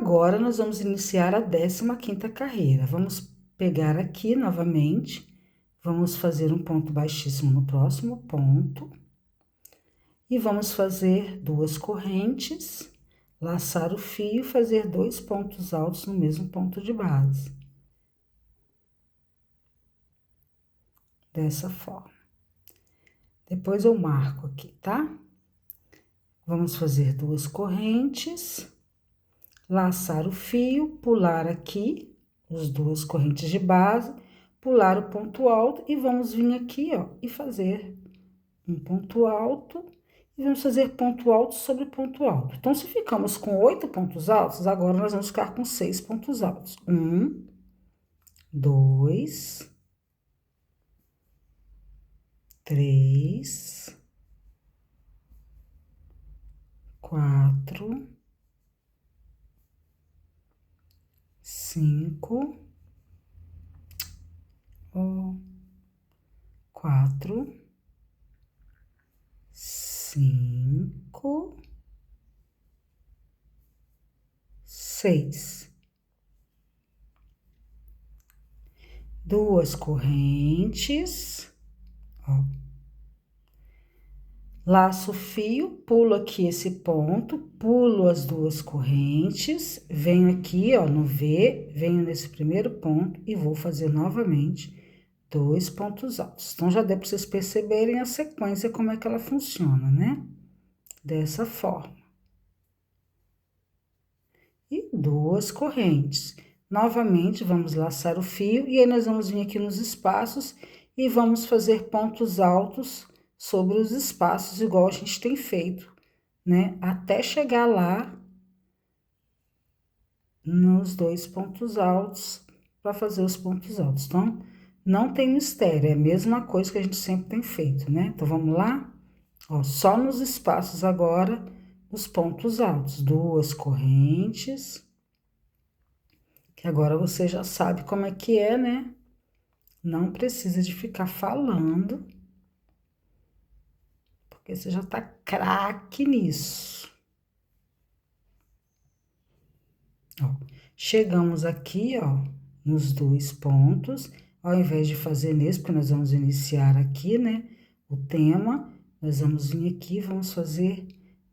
Agora, nós vamos iniciar a 15ª carreira. Vamos pegar aqui novamente, vamos fazer um ponto baixíssimo no próximo ponto. E vamos fazer 2 correntes, laçar o fio e fazer 2 pontos altos no mesmo ponto de base. Dessa forma. Depois eu marco aqui, tá? Vamos fazer 2 correntes, laçar o fio, pular aqui, as 2 correntes de base, pular o ponto alto e vamos vir aqui, ó, e fazer um ponto alto, e vamos fazer ponto alto sobre ponto alto. Então, se ficamos com 8 pontos altos, agora nós vamos ficar com 6 pontos altos. 1, 2, 3, 4, 5, 4, 5, 6. 2 correntes, ó. Laço o fio, pulo aqui esse ponto, pulo as 2 correntes, venho aqui, ó, no V, venho nesse primeiro ponto e vou fazer novamente 2 pontos altos. Então, já deu para vocês perceberem a sequência, como é que ela funciona, né? Dessa forma. E 2 correntes. Novamente, vamos laçar o fio e aí nós vamos vir aqui nos espaços e vamos fazer pontos altos sobre os espaços, igual a gente tem feito, né? Até chegar lá nos 2 pontos altos, para fazer os pontos altos. Então, não tem mistério, é a mesma coisa que a gente sempre tem feito, né? Então, vamos lá? Ó, só nos espaços agora, os pontos altos, 2 correntes, que agora você já sabe como é que é, né? Não precisa de ficar falando, porque você já tá craque nisso. Ó, chegamos aqui, ó, nos 2 pontos, ao invés de fazer nesse, porque nós vamos iniciar aqui, né, o tema, nós vamos vir aqui, vamos fazer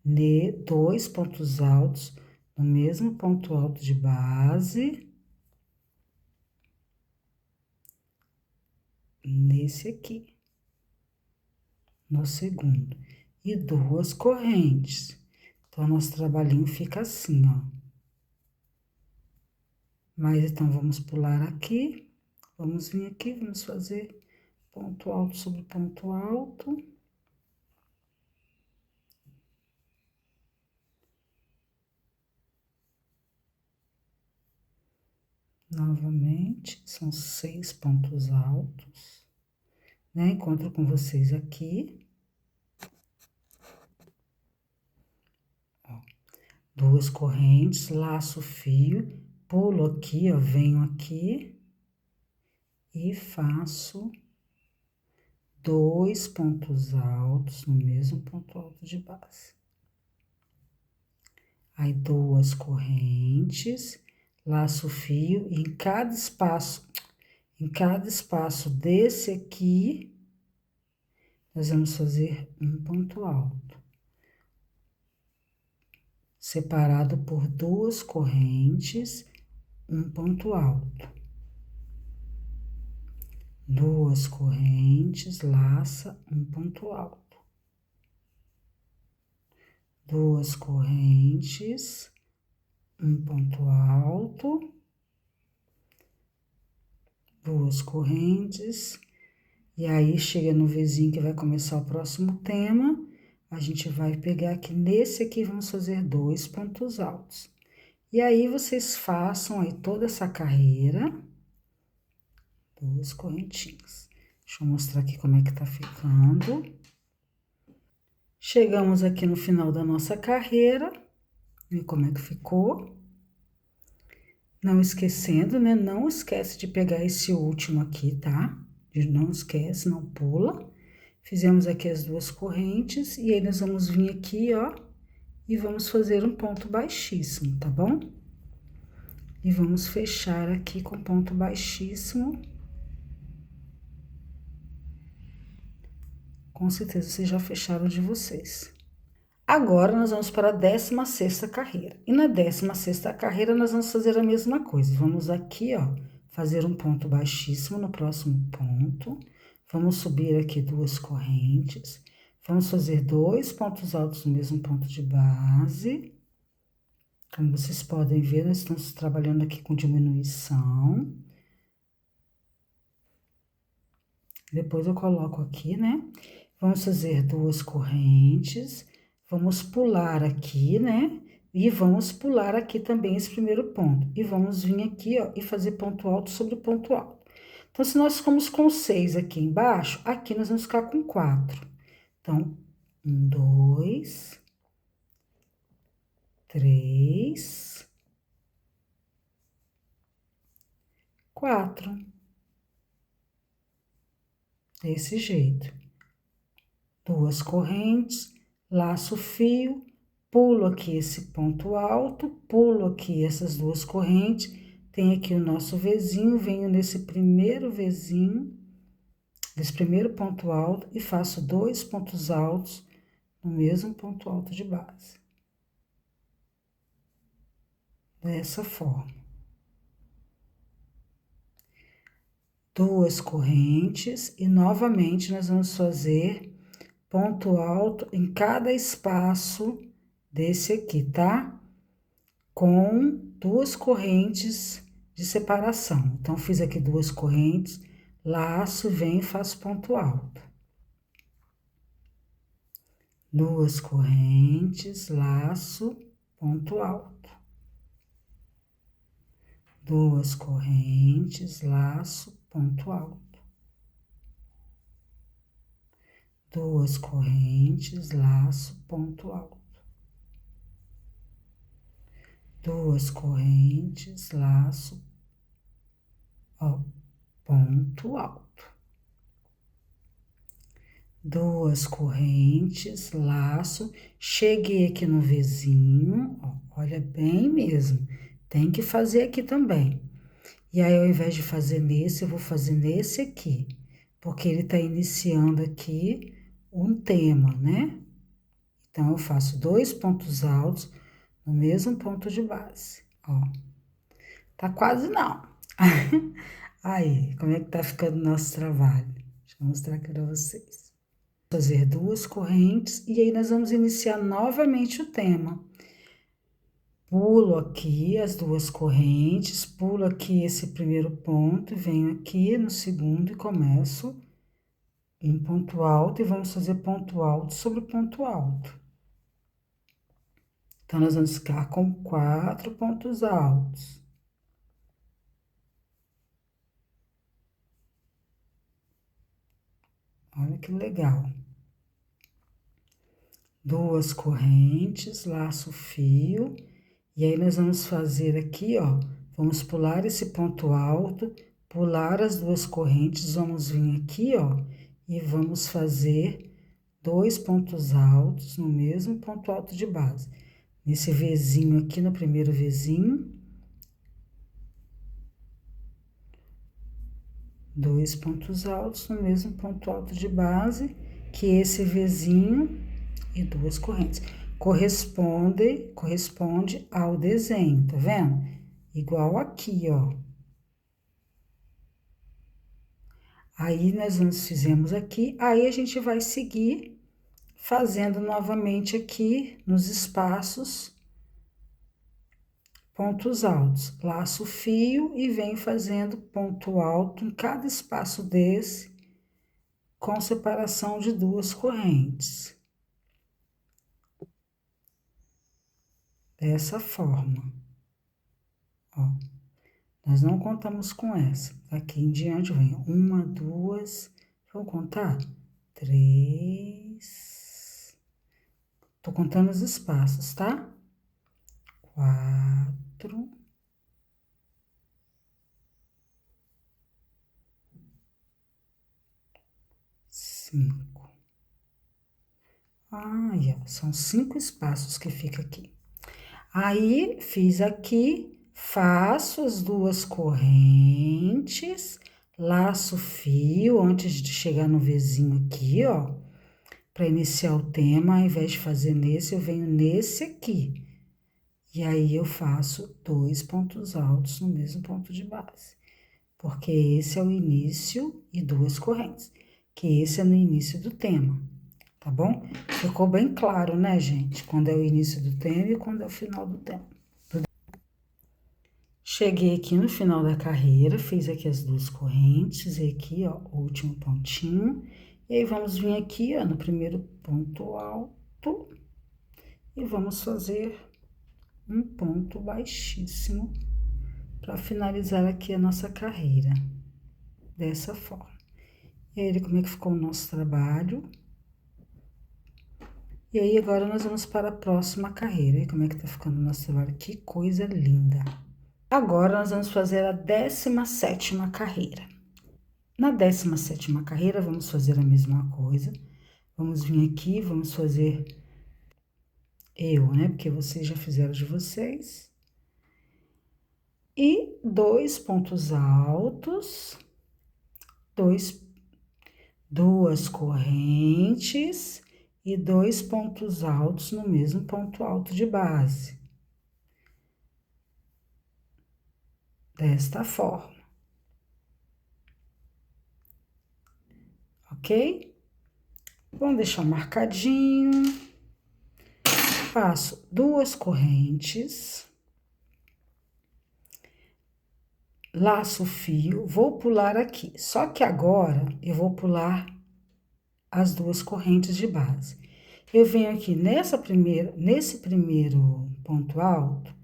2 pontos altos no mesmo ponto alto de base, nesse aqui, no segundo, e 2 correntes. Então, nosso trabalhinho fica assim, ó. Mas, então, vamos pular aqui, vamos vir aqui, vamos fazer ponto alto sobre ponto alto. Novamente, são 6 pontos altos, né? Encontro com vocês aqui. Ó, 2 correntes, laço o fio, pulo aqui, ó, venho aqui e faço 2 pontos altos no mesmo ponto alto de base. Aí, 2 correntes, laço o fio e em cada espaço desse aqui, nós vamos fazer um ponto alto, separado por 2 correntes, um ponto alto. 2 correntes, laça, um ponto alto. 2 correntes, um ponto alto. 2 correntes, e aí chega no Vzinho que vai começar o próximo tema, a gente vai pegar aqui nesse aqui, vamos fazer 2 pontos altos. E aí, vocês façam aí toda essa carreira, 2 correntinhas. Deixa eu mostrar aqui como é que tá ficando. Chegamos aqui no final da nossa carreira, e como é que ficou. Não esquecendo, né? Não esquece de pegar esse último aqui, tá? Não esquece, não pula. Fizemos aqui as 2 correntes, e aí nós vamos vir aqui, ó, e vamos fazer um ponto baixíssimo, tá bom? E vamos fechar aqui com ponto baixíssimo. Com certeza vocês já fecharam de vocês. Agora, nós vamos para a 16ª carreira. E na 16ª carreira, nós vamos fazer a mesma coisa. Vamos aqui, ó, fazer um ponto baixíssimo no próximo ponto. Vamos subir aqui 2 correntes. Vamos fazer 2 pontos altos no mesmo ponto de base. Como vocês podem ver, nós estamos trabalhando aqui com diminuição. Depois eu coloco aqui, né? Vamos fazer 2 correntes. Vamos pular aqui, né? E vamos pular aqui também esse primeiro ponto. E vamos vir aqui, ó, e fazer ponto alto sobre ponto alto. Então, se nós ficamos com 6 aqui embaixo, aqui nós vamos ficar com 4. Então, 1, 2, 3, 4. Desse jeito. 2 correntes, laço o fio, pulo aqui esse ponto alto, pulo aqui essas 2 correntes, tem aqui o nosso Vzinho, venho nesse primeiro Vzinho, nesse primeiro ponto alto e faço 2 pontos altos no mesmo ponto alto de base. Dessa forma. 2 correntes e novamente nós vamos fazer ponto alto em cada espaço desse aqui, tá? Com 2 correntes de separação. Então, fiz aqui 2 correntes, laço, venho e faço ponto alto. 2 correntes, laço, ponto alto. 2 correntes, laço, ponto alto. 2 correntes, laço, ponto alto. 2 correntes, laço, ó, ponto alto. 2 correntes, laço, cheguei aqui no Vzinho, ó, olha bem mesmo, tem que fazer aqui também. E aí, ao invés de fazer nesse, eu vou fazer nesse aqui, porque ele tá iniciando aqui um tema, né? Então, eu faço 2 pontos altos no mesmo ponto de base, ó. Tá quase não. Aí, como é que tá ficando o nosso trabalho? Deixa eu mostrar aqui pra vocês. Fazer 2 correntes e aí nós vamos iniciar novamente o tema. Pulo aqui as 2 correntes, pulo aqui esse primeiro ponto, venho aqui no segundo e começo em ponto alto e vamos fazer ponto alto sobre ponto alto. Então, nós vamos ficar com 4 pontos altos. Olha que legal. 2 correntes, laço o fio, e aí nós vamos fazer aqui, ó, vamos pular esse ponto alto, pular as 2 correntes, vamos vir aqui, ó, e vamos fazer 2 pontos altos no mesmo ponto alto de base. Nesse Vzinho aqui, no primeiro Vzinho, 2 pontos altos no mesmo ponto alto de base, que esse Vzinho e 2 correntes. Corresponde ao desenho, tá vendo? Igual aqui, ó. Aí, nós fizemos aqui, aí a gente vai seguir fazendo novamente aqui nos espaços pontos altos. Laço o fio e venho fazendo ponto alto em cada espaço desse, com separação de 2 correntes. Dessa forma, ó. Nós não contamos com essa. Daqui em diante vem 1, 2, vou contar? 3. Tô contando os espaços, tá? 4. 5. Ai, ó, são 5 espaços que fica aqui. Aí, fiz aqui, faço as 2 correntes, laço o fio antes de chegar no Vzinho aqui, ó, para iniciar o tema. Ao invés de fazer nesse, eu venho nesse aqui. E aí eu faço 2 pontos altos no mesmo ponto de base, porque esse é o início e 2 correntes, que esse é no início do tema, tá bom? Ficou bem claro, né, gente? Quando é o início do tema e quando é o final do tema. Cheguei aqui no final da carreira, fiz aqui as 2 correntes, e aqui, ó, o último pontinho. E aí, vamos vir aqui, ó, no primeiro ponto alto, e vamos fazer um ponto baixíssimo para finalizar aqui a nossa carreira, dessa forma. E aí, como é que ficou o nosso trabalho? E aí, agora nós vamos para a próxima carreira. E como é que tá ficando o nosso trabalho? Que coisa linda! Agora, nós vamos fazer a 17ª carreira. Na 17ª carreira, vamos fazer a mesma coisa. Vamos vir aqui, vamos fazer né? Porque vocês já fizeram de vocês. E 2 pontos altos, 2 correntes e 2 pontos altos no mesmo ponto alto de base. Desta forma. Ok? Vamos deixar marcadinho. Faço 2 correntes. Laço o fio, vou pular aqui. Só que agora eu vou pular as 2 correntes de base. Eu venho aqui nesse primeiro ponto alto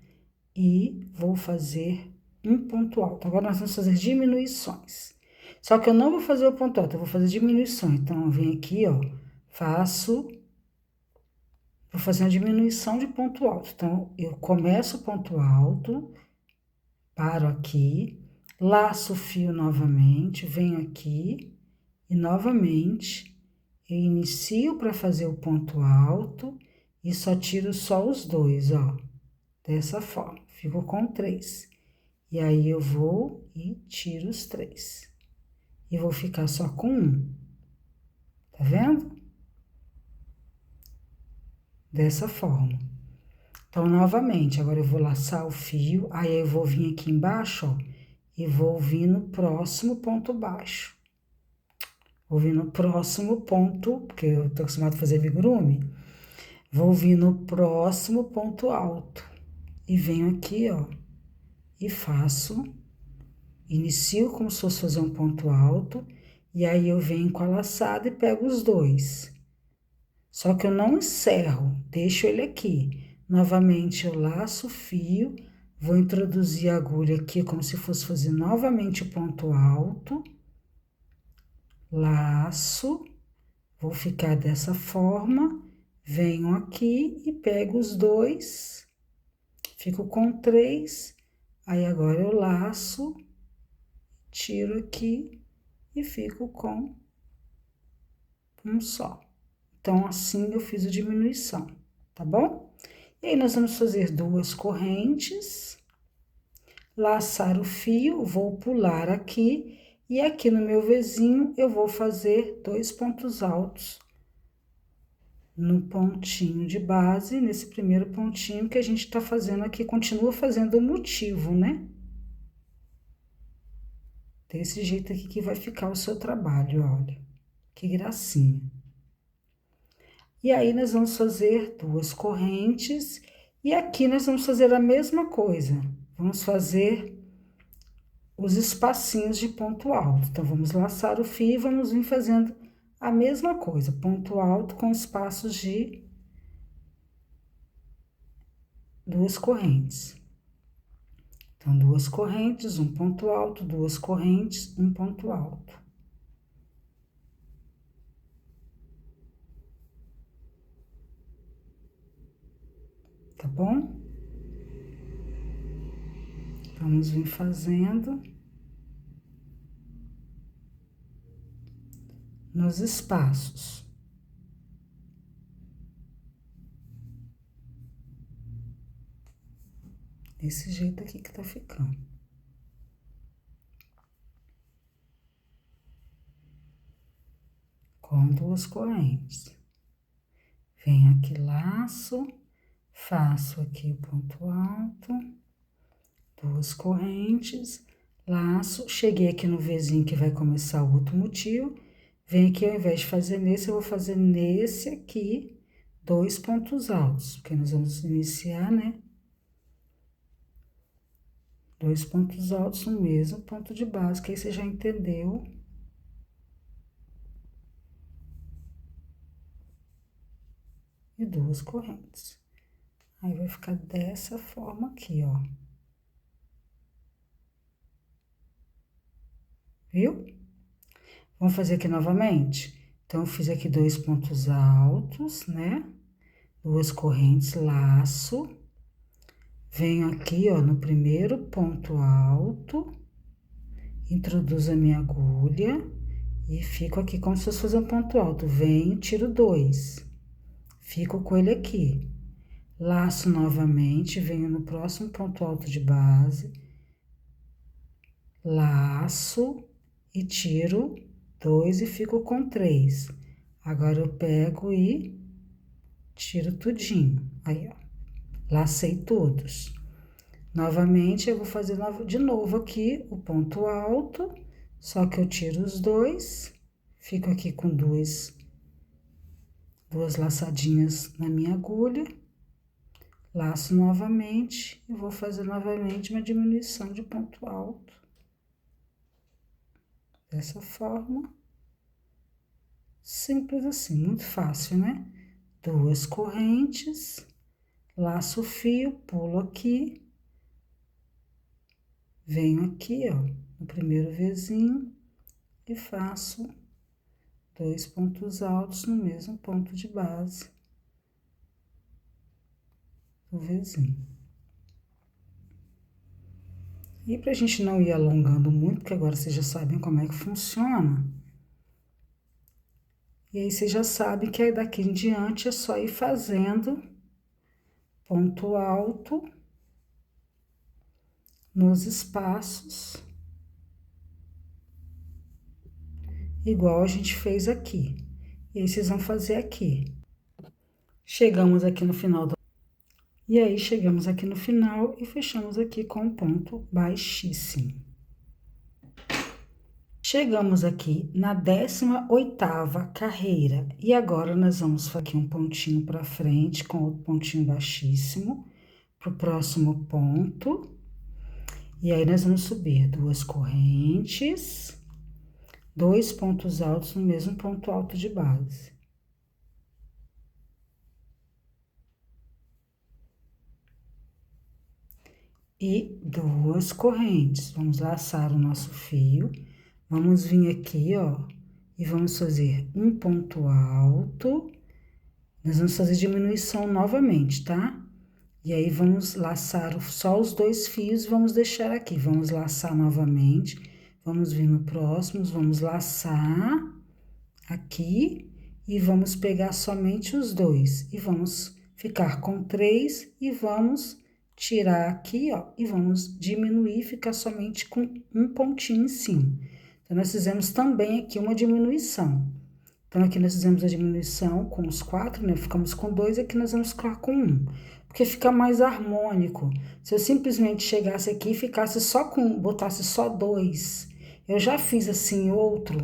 e vou fazer um ponto alto. Agora nós vamos fazer diminuições. Só que eu não vou fazer o ponto alto, eu vou fazer diminuições. Então, eu venho aqui, ó, vou fazer uma diminuição de ponto alto. Então, eu começo o ponto alto, paro aqui, laço o fio novamente, venho aqui e novamente eu inicio para fazer o ponto alto e só tiro só os 2, ó, dessa forma, fico com 3. E aí eu vou e tiro os 3. E vou ficar só com 1. Tá vendo? Dessa forma. Então, novamente, agora eu vou laçar o fio, aí eu vou vir aqui embaixo, ó, e vou vir no próximo ponto baixo. Vou vir no próximo ponto, porque eu tô acostumado a fazer amigurumi. Vou vir no próximo ponto alto. E venho aqui, ó, e inicio como se fosse fazer um ponto alto, e aí eu venho com a laçada e pego os 2. Só que eu não encerro, deixo ele aqui. Novamente, eu laço o fio, vou introduzir a agulha aqui como se fosse fazer novamente o ponto alto. Laço, vou ficar dessa forma, venho aqui e pego os 2, fico com 3, aí agora eu laço, tiro aqui e fico com um só. Então, assim eu fiz a diminuição, tá bom? E aí, nós vamos fazer 2 correntes, laçar o fio, vou pular aqui, e aqui no meu Vzinho eu vou fazer 2 pontos altos no pontinho de base, nesse primeiro pontinho que a gente tá fazendo aqui, continua fazendo o motivo, né? Desse jeito aqui que vai ficar o seu trabalho, olha. Que gracinha. E aí, nós vamos fazer 2 correntes, e aqui nós vamos fazer a mesma coisa. Vamos fazer os espacinhos de ponto alto. Então, vamos laçar o fio e vamos vir fazendo a mesma coisa, ponto alto com espaços de 2 correntes. Então, 2 correntes, um ponto alto, 2 correntes, um ponto alto. Tá bom? Vamos vir fazendo nos espaços. Desse jeito aqui que tá ficando. Com 2 correntes. Venho aqui, laço, faço aqui o ponto alto, 2 correntes, laço, cheguei aqui no Vzinho que vai começar o outro motivo, venho aqui, ao invés de fazer nesse, eu vou fazer nesse aqui, 2 pontos altos, porque nós vamos iniciar, né? 2 pontos altos no mesmo ponto de base, que aí você já entendeu. E 2 correntes. Aí, vai ficar dessa forma aqui, ó. Viu? Vamos fazer aqui novamente? Então, eu fiz aqui 2 pontos altos, né? 2 correntes, laço. Venho aqui, ó, no primeiro ponto alto, introduzo a minha agulha e fico aqui como se fosse fazer um ponto alto. Venho, tiro 2, fico com ele aqui. Laço novamente, venho no próximo ponto alto de base, laço e tiro 2 e fico com 3. Agora, eu pego e tiro tudinho. Aí, ó, lacei todos. Novamente, eu vou fazer de novo aqui o ponto alto, só que eu tiro os 2, fico aqui com duas laçadinhas na minha agulha, laço novamente e vou fazer novamente uma diminuição de ponto alto. Dessa forma, simples assim, muito fácil, né? 2 correntes, laço o fio, pulo aqui, venho aqui, ó, no primeiro Vzinho e faço 2 pontos altos no mesmo ponto de base do Vzinho. E pra gente não ir alongando muito, porque agora vocês já sabem como é que funciona. E aí, vocês já sabem que aí daqui em diante é só ir fazendo ponto alto nos espaços, igual a gente fez aqui. E aí, vocês vão fazer aqui. Chegamos aqui no final do... E aí, chegamos aqui no final e fechamos aqui com um ponto baixíssimo. Chegamos aqui na 18ª carreira. E agora, nós vamos fazer aqui um pontinho para frente com outro pontinho baixíssimo para o próximo ponto. E aí, nós vamos subir 2 correntes, 2 pontos altos no mesmo ponto alto de base. E 2 correntes. Vamos laçar o nosso fio. Vamos vir aqui, ó, e vamos fazer um ponto alto. Nós vamos fazer diminuição novamente, tá? E aí, vamos laçar só os 2 fios, vamos deixar aqui. Vamos laçar novamente, vamos vir no próximo, vamos laçar aqui e vamos pegar somente os 2. E vamos ficar com 3 e vamos tirar aqui, ó, e vamos diminuir, ficar somente com um pontinho em cima. Então, nós fizemos também aqui uma diminuição. Então, aqui nós fizemos a diminuição com os 4, né? Ficamos com 2, aqui nós vamos ficar com 1. Porque fica mais harmônico. Se eu simplesmente chegasse aqui e ficasse só com, botasse só 2, eu já fiz assim outro.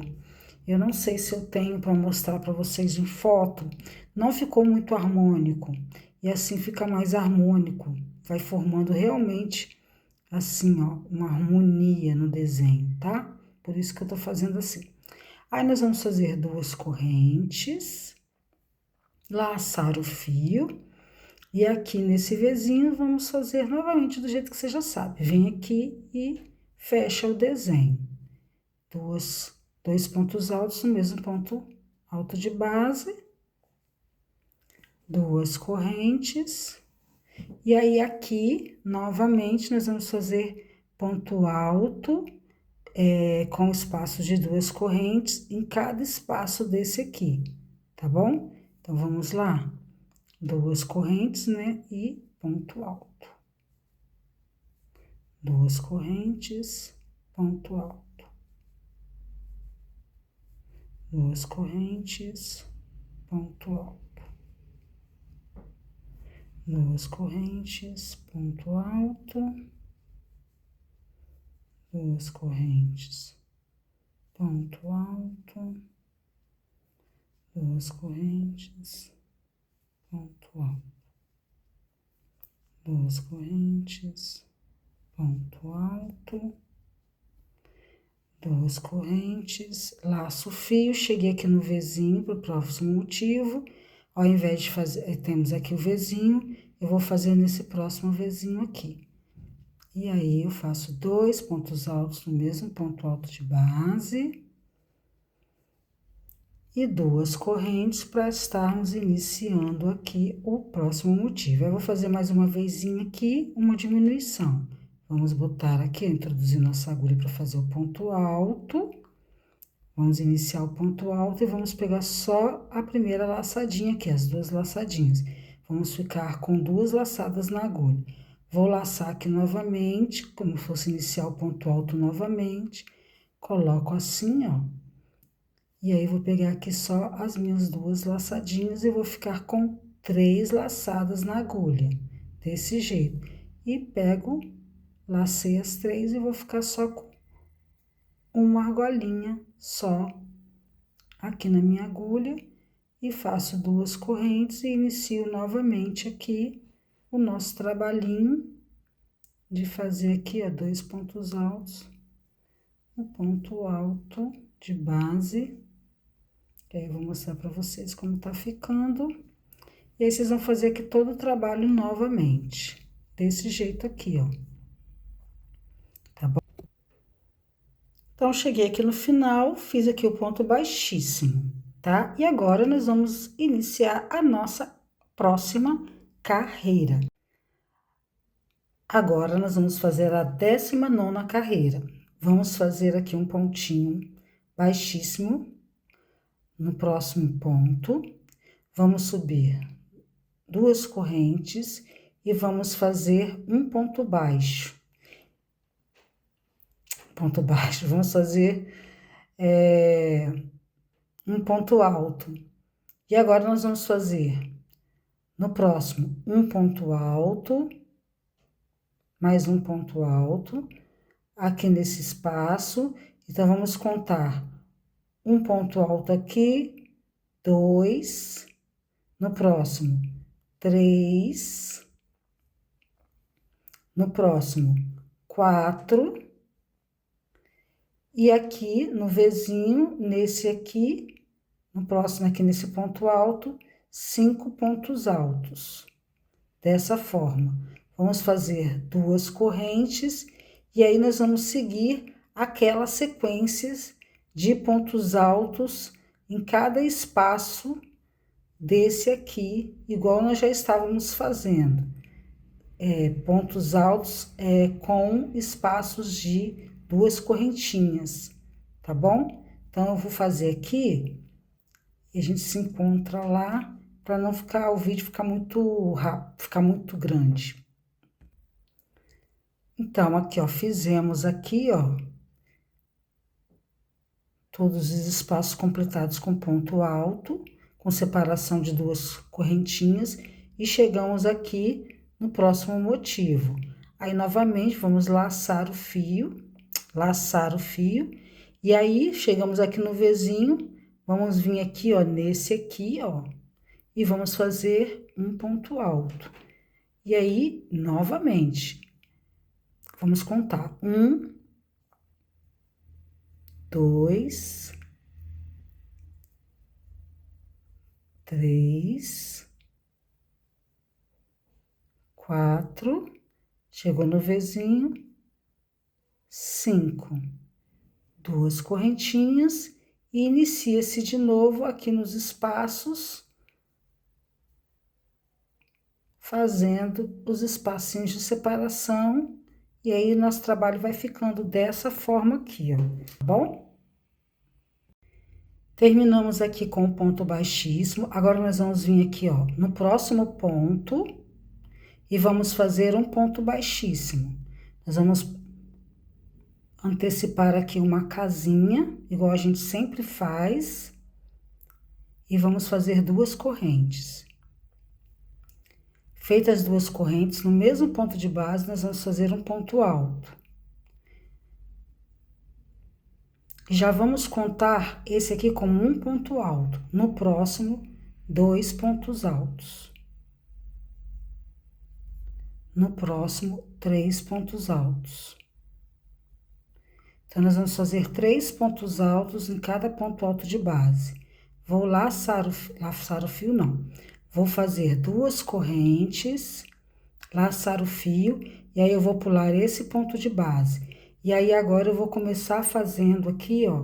Eu não sei se eu tenho para mostrar para vocês em foto. Não ficou muito harmônico. E assim fica mais harmônico. Vai formando realmente, assim, ó, uma harmonia no desenho, tá? Por isso que eu tô fazendo assim. Aí, nós vamos fazer 2 correntes, laçar o fio, e aqui nesse Vzinho, vamos fazer novamente do jeito que você já sabe. Vem aqui e fecha o desenho. 2 pontos altos no mesmo ponto alto de base, 2 correntes, e aí aqui, novamente, nós vamos fazer ponto alto, com espaço de 2 correntes em cada espaço desse aqui, tá bom? Então, vamos lá. 2 correntes, né? E ponto alto. duas correntes, ponto alto, duas correntes, ponto alto, duas correntes, ponto alto, duas correntes, ponto alto, duas correntes, ponto alto, duas correntes, ponto alto, duas correntes, laço o fio, cheguei aqui no Vzinho para o próximo motivo. Ao invés de fazer, temos aqui o Vzinho, eu vou fazer nesse próximo Vzinho aqui. E aí, eu faço dois pontos altos no mesmo ponto alto de base. E duas correntes para estarmos iniciando aqui o próximo motivo. Eu vou fazer mais uma vezinha aqui, uma diminuição. Vamos botar aqui, introduzir nossa agulha para fazer o ponto alto. Vamos iniciar o ponto alto e vamos pegar só a primeira laçadinha aqui, as duas laçadinhas. Vamos ficar com duas laçadas na agulha. Vou laçar aqui novamente, como fosse iniciar o ponto alto novamente. Coloco assim, ó. E aí, vou pegar aqui só as minhas duas laçadinhas e vou ficar com 3 laçadas na agulha, desse jeito. E pego, lacei as 3 e vou ficar só com uma argolinha só aqui na minha agulha. E faço duas correntes e inicio novamente aqui o nosso trabalhinho de fazer aqui, ó, 2 pontos altos, no ponto alto de base. Que aí eu vou mostrar pra vocês como tá ficando. E aí, vocês vão fazer aqui todo o trabalho novamente. Desse jeito aqui, ó. Tá bom? Então, cheguei aqui no final, fiz aqui o ponto baixíssimo, tá? E agora, nós vamos iniciar a nossa próxima carreira. Agora, nós vamos fazer a 19ª carreira. Vamos fazer aqui um pontinho baixíssimo no próximo ponto. Vamos subir duas correntes e vamos fazer um ponto baixo. Ponto baixo, vamos fazer um ponto alto. E agora, nós vamos fazer no próximo um ponto alto, mais um ponto alto, aqui nesse espaço. Então, vamos contar um ponto alto aqui, 2, no próximo 3, no próximo 4, e aqui no Vzinho, nesse aqui, no próximo aqui nesse ponto alto, 5 pontos altos. Dessa forma, vamos fazer duas correntes, e aí nós vamos seguir aquelas sequências de pontos altos em cada espaço desse aqui, igual nós já estávamos fazendo. Pontos altos com espaços de duas correntinhas, tá bom? Então, eu vou fazer aqui e a gente se encontra lá, para não ficar, o vídeo ficar muito rápido, ficar muito grande. Então, aqui, ó, fizemos aqui, ó, todos os espaços completados com ponto alto, com separação de duas correntinhas, e chegamos aqui no próximo motivo. Aí, novamente, vamos laçar o fio, e aí, chegamos aqui no Vzinho, vamos vir aqui, ó, nesse aqui, ó, e vamos fazer um ponto alto. E aí, novamente, vamos contar 1, 2, 3, 4, chegou no Vzinho, 5, duas correntinhas, e inicia-se de novo aqui nos espaços, fazendo os espacinhos de separação, e aí nosso trabalho vai ficando dessa forma aqui, ó, tá bom? Terminamos aqui com o ponto baixíssimo, agora nós vamos vir aqui, ó, no próximo ponto, e vamos fazer um ponto baixíssimo. Nós vamos antecipar aqui uma casinha, igual a gente sempre faz, e vamos fazer 2 correntes. Feitas as 2 correntes, no mesmo ponto de base, nós vamos fazer um ponto alto. Já vamos contar esse aqui como um ponto alto. No próximo, 2 pontos altos. No próximo, 3 pontos altos. Então, nós vamos fazer 3 pontos altos em cada ponto alto de base. Vou laçar o fio, não. Vou fazer 2 correntes, laçar o fio, e aí eu vou pular esse ponto de base. E aí, agora, eu vou começar fazendo aqui, ó,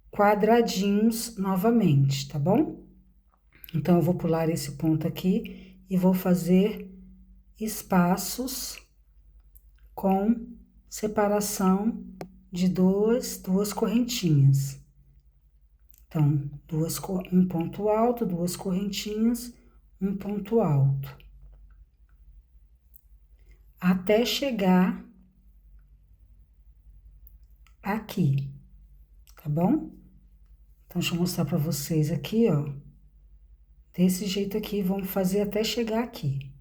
quadradinhos novamente, tá bom? Então, eu vou pular esse ponto aqui e vou fazer espaços com separação de duas correntinhas. Então, um ponto alto, 2 correntinhas, um ponto alto. Até chegar aqui, tá bom? Então, deixa eu mostrar para vocês aqui, ó. Desse jeito aqui, vamos fazer até chegar aqui.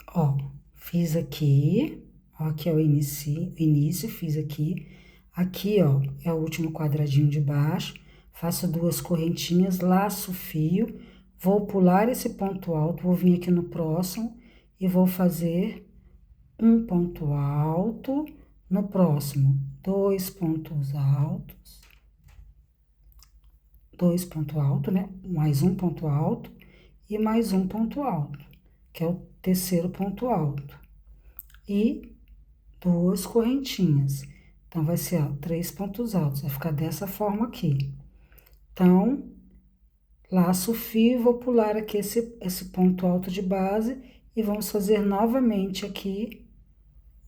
Ó, fiz aqui, ó, aqui é o início, fiz aqui. Aqui, ó, é o último quadradinho de baixo. Faço 2 correntinhas, laço o fio, vou pular esse ponto alto, vou vir aqui no próximo e vou fazer um ponto alto. No próximo, 2 pontos altos. 2 pontos altos, né? Mais um ponto alto e mais um ponto alto, que é o terceiro ponto alto. E 2 correntinhas. Então, vai ser, ó, 3 pontos altos, vai ficar dessa forma aqui. Então, laço o fio, vou pular aqui esse ponto alto de base e vamos fazer novamente aqui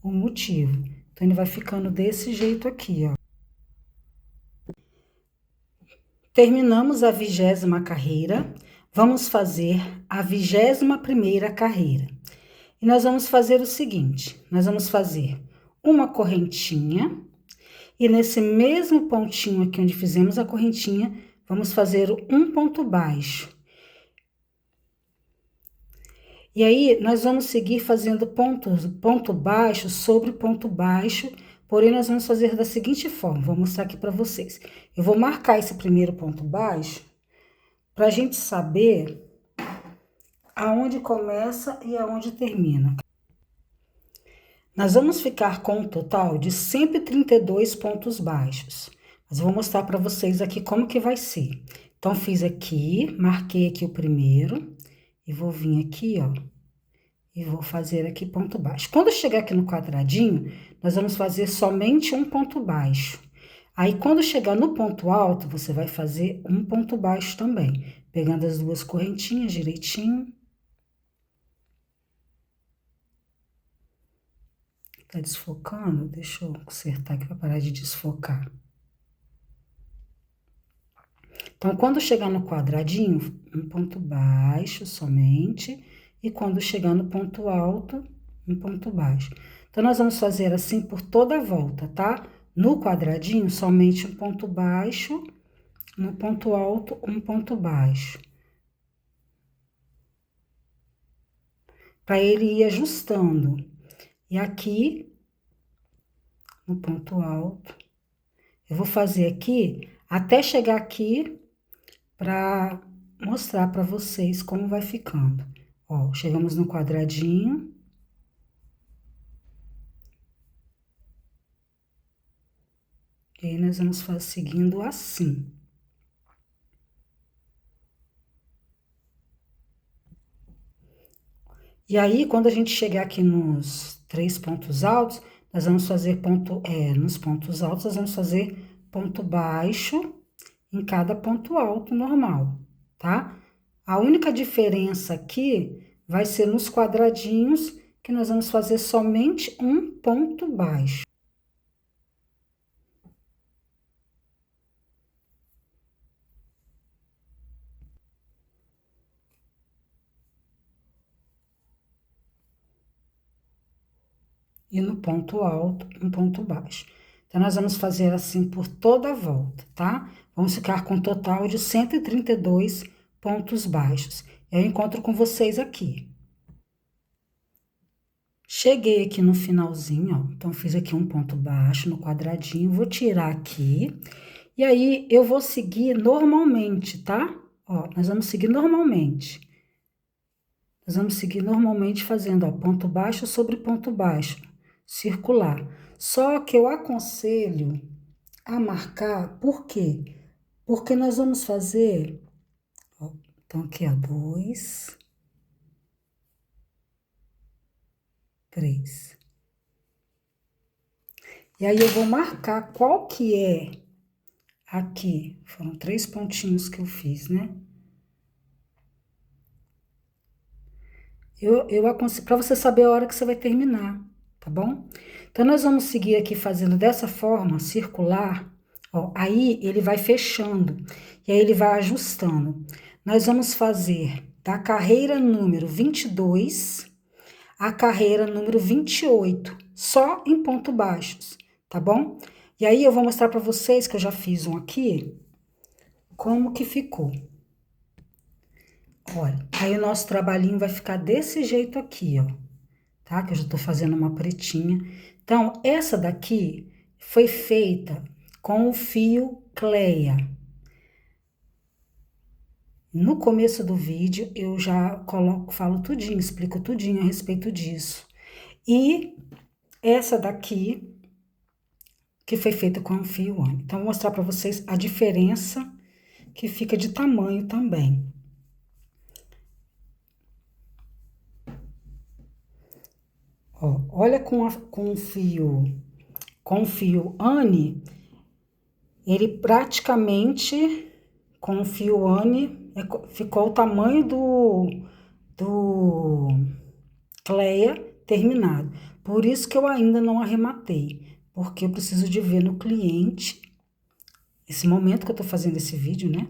o motivo. Então, ele vai ficando desse jeito aqui, ó. Terminamos a 20ª carreira, vamos fazer a 21ª carreira. E nós vamos fazer o seguinte, nós vamos fazer uma correntinha, e nesse mesmo pontinho aqui onde fizemos a correntinha, vamos fazer um ponto baixo. E aí, nós vamos seguir fazendo ponto baixo sobre ponto baixo, porém, nós vamos fazer da seguinte forma, vou mostrar aqui para vocês. Eu vou marcar esse primeiro ponto baixo, para a gente saber aonde começa e aonde termina. Nós vamos ficar com um total de 132 pontos baixos. Mas eu vou mostrar para vocês aqui como que vai ser. Então, fiz aqui, marquei aqui o primeiro, e vou vir aqui, ó, e vou fazer aqui ponto baixo. Quando chegar aqui no quadradinho, nós vamos fazer somente um ponto baixo. Aí, quando chegar no ponto alto, você vai fazer um ponto baixo também, pegando as 2 correntinhas direitinho. Tá desfocando? Deixa eu consertar aqui para parar de desfocar. Então, quando chegar no quadradinho, um ponto baixo somente, e quando chegar no ponto alto, um ponto baixo. Então, nós vamos fazer assim por toda a volta, tá? No quadradinho, somente um ponto baixo, no ponto alto, um ponto baixo. Para ele ir ajustando. E aqui, no ponto alto, eu vou fazer aqui, até chegar aqui, para mostrar para vocês como vai ficando. Ó, chegamos no quadradinho. E aí, nós vamos seguindo assim. E aí, quando a gente chegar aqui nos 3 pontos altos, nós vamos fazer nos pontos altos, nós vamos fazer ponto baixo em cada ponto alto normal, tá? A única diferença aqui vai ser nos quadradinhos, que nós vamos fazer somente um ponto baixo. e no ponto alto, um ponto baixo. Então, nós vamos fazer assim por toda a volta, tá? Vamos ficar com um total de 132 pontos baixos. Eu encontro com vocês aqui. Cheguei aqui no finalzinho, ó. Então, fiz aqui um ponto baixo no quadradinho, vou tirar aqui. E aí, eu vou seguir normalmente, tá? Ó, nós vamos seguir normalmente. Nós vamos seguir normalmente fazendo, ó, ponto baixo sobre ponto baixo, circular. Só que eu aconselho a marcar, por quê? Porque nós vamos fazer, ó, então aqui, ó, 2, 3. E aí, eu vou marcar qual que é aqui. Foram 3 pontinhos que eu fiz, né? Eu aconselho, para você saber a hora que você vai terminar, tá bom? Então, nós vamos seguir aqui fazendo dessa forma, circular, ó, aí ele vai fechando, e aí ele vai ajustando. Nós vamos fazer da carreira número 22 a carreira número 28, só em pontos baixos, tá bom? E aí eu vou mostrar para vocês, que eu já fiz um aqui, como que ficou. Olha, aí o nosso trabalhinho vai ficar desse jeito aqui, ó, tá? Que eu já tô fazendo uma pretinha. Então, essa daqui foi feita com o fio Cleia. No começo do vídeo, eu já falo tudinho, explico tudinho a respeito disso. E essa daqui, que foi feita com o fio One. Então, vou mostrar para vocês a diferença que fica de tamanho também. Ó, olha com o fio Anne, ele praticamente, com o fio Anne, ficou o tamanho do Cleia terminado. Por isso que eu ainda não arrematei, porque eu preciso de ver no cliente, esse momento que eu tô fazendo esse vídeo, né?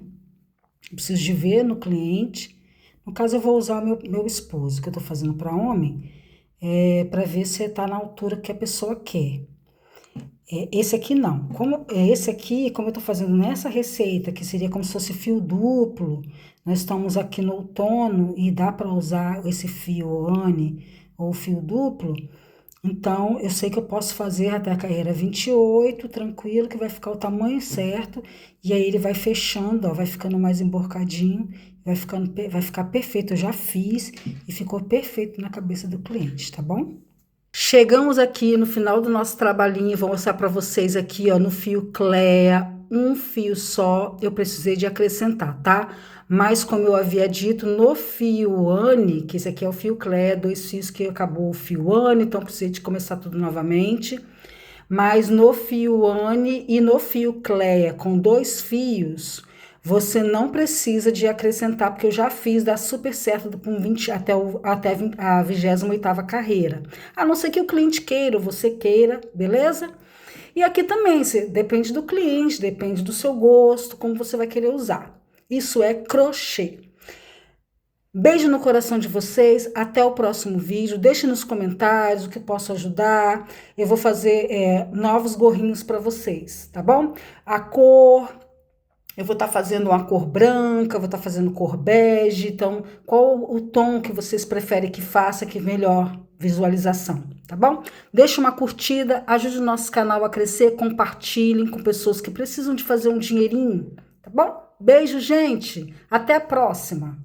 Eu preciso de ver no cliente. No caso, eu vou usar o meu esposo, que eu tô fazendo para homem, para ver se tá na altura que a pessoa quer. Esse aqui não. Esse aqui, como eu tô fazendo nessa receita, que seria como se fosse fio duplo, nós estamos aqui no outono e dá para usar esse fio Anne ou fio duplo, então eu sei que eu posso fazer até a carreira 28, tranquilo, que vai ficar o tamanho certo, e aí ele vai fechando, ó, vai ficando mais emborcadinho, vai ficar perfeito. Eu já fiz e ficou perfeito na cabeça do cliente, tá bom? Chegamos aqui no final do nosso trabalhinho, vou mostrar para vocês aqui, ó, no fio Cleia, um fio só, eu precisei de acrescentar, tá? Mas como eu havia dito, no fio Anne, que esse aqui é o fio Cleia, 2 fios que acabou o fio Anne, então precisei de começar tudo novamente. Mas no fio Anne e no fio Cleia, com 2 fios, você não precisa de acrescentar, porque eu já fiz, dá super certo com 20 até a 28ª carreira. A não ser que o cliente queira, ou você queira, beleza? E aqui também, depende do cliente, depende do seu gosto, como você vai querer usar. Isso é crochê. Beijo no coração de vocês, até o próximo vídeo. Deixe nos comentários o que posso ajudar. Eu vou fazer novos gorrinhos para vocês, tá bom? A cor, eu vou estar fazendo uma cor branca, vou estar fazendo cor bege. Então, qual o tom que vocês preferem que faça, que melhor visualização, tá bom? Deixe uma curtida, ajude o nosso canal a crescer, compartilhem com pessoas que precisam de fazer um dinheirinho, tá bom? Beijo, gente. Até a próxima.